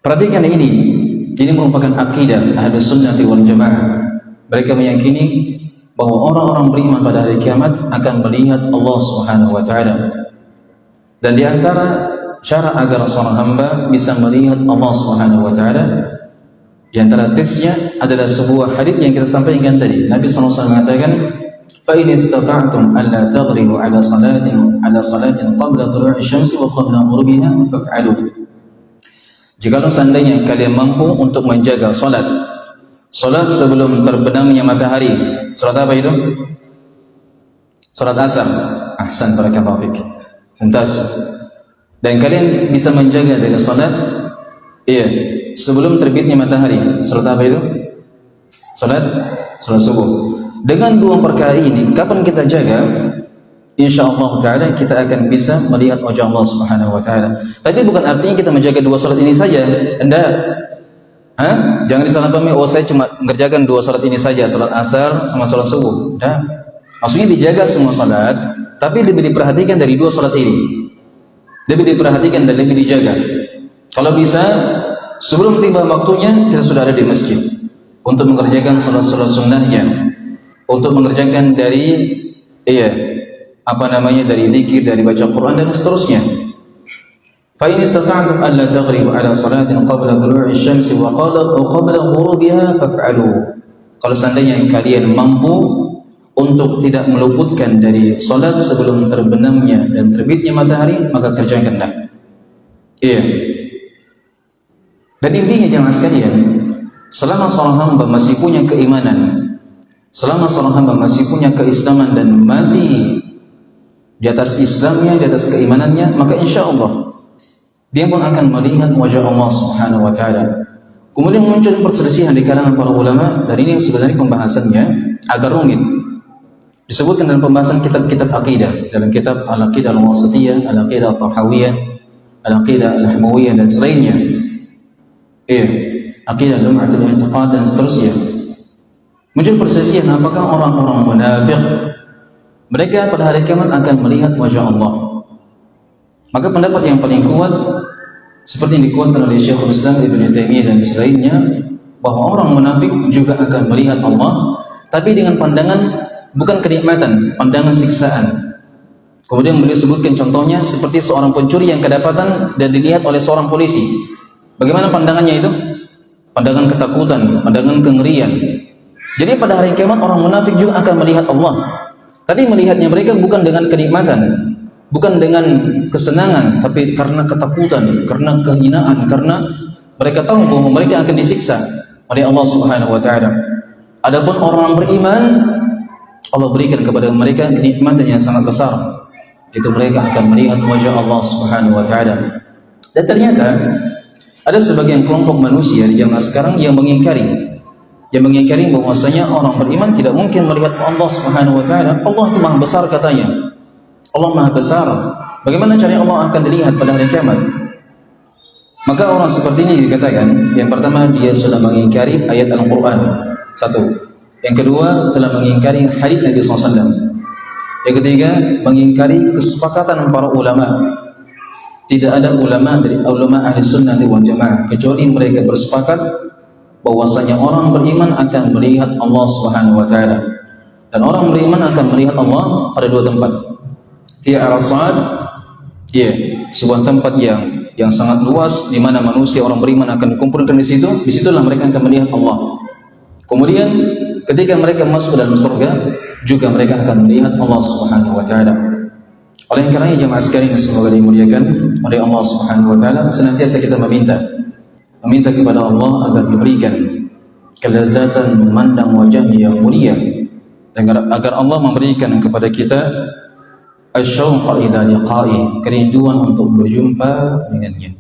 Perhatikan ini merupakan akidah Ahlus Sunnah wal Jamaah. Mereka meyakini bahwa orang-orang beriman pada hari kiamat akan melihat Allah Subhanahu wa taala. Dan di antara cara agar seorang hamba bisa melihat Allah Subhanahu wa taala, di antara tipsnya adalah sebuah hadis yang kita sampaikan tadi. Nabi SAW mengatakan, "Fa in istata'tum an la tadribu 'ala salatin qabla tulu'i syamsi wa qabla ghurubiha faf'alu." Jikalau seandainya kalian mampu untuk menjaga salat sebelum terbenamnya matahari. Salat apa itu? Salat asar. Ahsan, barakallahu fik. Mumtaz. Dan kalian bisa menjaga dari salat sebelum terbitnya matahari. Salat apa itu? Salat subuh. Dengan dua perkara ini, kapan kita jaga, insyaallah taala kita akan bisa melihat wajah Allah Subhanahu wa taala. Tapi bukan artinya kita menjaga dua salat ini saja. Anda jangan disalahpahami, saya cuma mengerjakan dua salat ini saja, salat asar sama salat subuh. Maksudnya dijaga semua salat, tapi lebih diperhatikan dari dua salat ini. Lebih diperhatikan dan lebih dijaga. Kalau bisa, sebelum tiba waktunya kita sudah ada di masjid untuk mengerjakan salat-salat sunnahnya, untuk mengerjakan dari dari zikir, dari baca Quran dan seterusnya. Fa in istata'tum an la taghribu 'ala salatin qabla tulu'i syamsi wa qabla ghurubiha faf'alu. Kalau seandainya kalian mampu untuk tidak meluputkan dari salat sebelum terbenamnya dan terbitnya matahari, maka kerjakanlah. Dan intinya jemaah sekalian, selama seorang hamba masih punya keimanan, selama seorang hamba masih punya keislaman dan mati di atas Islamnya, di atas keimanannya, maka insya Allah dia pun akan melihat wajah Allah Subhanahu wa taala. Kemudian muncul perselisihan di kalangan para ulama, dan ini sebenarnya pembahasannya agak rumit. Disebutkan dalam pembahasan kitab-kitab akidah, dalam kitab Al-Aqidah Al-Wasithiyah, Al-Aqidah Al-Tahawiyah, Al-Aqidah Al-Hamawiyah dan selainnya. Aqidah Lum'atul I'tiqad dan seterusnya. Muncul perselisihan apakah orang-orang munafik mereka pada hari kiamat akan melihat wajah Allah. Maka pendapat yang paling kuat, seperti yang dikuatkan oleh Syekhul Islam Ibnu Taimiyah dan selainnya, bahwa orang munafik juga akan melihat Allah, tapi dengan pandangan bukan kenikmatan, pandangan siksaan. Kemudian beliau sebutkan contohnya seperti seorang pencuri yang kedapatan dan dilihat oleh seorang polisi. Bagaimana pandangannya itu? Pandangan ketakutan, pandangan kengerian. Jadi pada hari kiamat orang munafik juga akan melihat Allah, tapi melihatnya mereka bukan dengan kenikmatan, bukan dengan kesenangan, tapi karena ketakutan, karena kehinaan, karena mereka tahu bahwa mereka akan disiksa oleh Allah Subhanahu wa taala. Adapun orang beriman, Allah berikan kepada mereka kenikmatan yang sangat besar, itu mereka akan melihat wajah Allah Subhanahu wa taala. Dan ternyata ada sebagian kelompok manusia di zaman sekarang yang mengingkari bahwasanya orang beriman tidak mungkin melihat Allah Subhanahu wa taala. Allah itu Maha besar katanya. Allah Maha besar. Bagaimana caranya Allah akan dilihat pada hari kiamat? Maka orang seperti ini dikatakan, yang pertama dia sudah mengingkari ayat Al-Quran, satu. Yang kedua telah mengingkari hadits Nabi SAW. Yang ketiga mengingkari kesepakatan para ulama. Tidak ada ulama dari ulama ahli sunnah wal jamaah kecuali mereka bersepakat bahwasanya orang beriman akan melihat Allah Subhanahu wa taala. Dan orang beriman akan melihat Allah pada dua tempat. Fi Arasat, sebuah tempat yang sangat luas di mana manusia orang beriman akan dikumpulkan di situ. Disitulah mereka akan melihat Allah. Kemudian ketika mereka masuk ke dalam surga, juga mereka akan melihat Allah Subhanahu wa taala. Oleh karenanya jemaah sekalian semoga dimuliakan oleh Allah Subhanahu wa taala, senantiasa kita meminta kepada Allah agar diberikan kelezatan memandang wajahnya yang mulia, agar Allah memberikan kepada kita asyauqa ila liqa'i, kerinduan untuk berjumpa dengannya.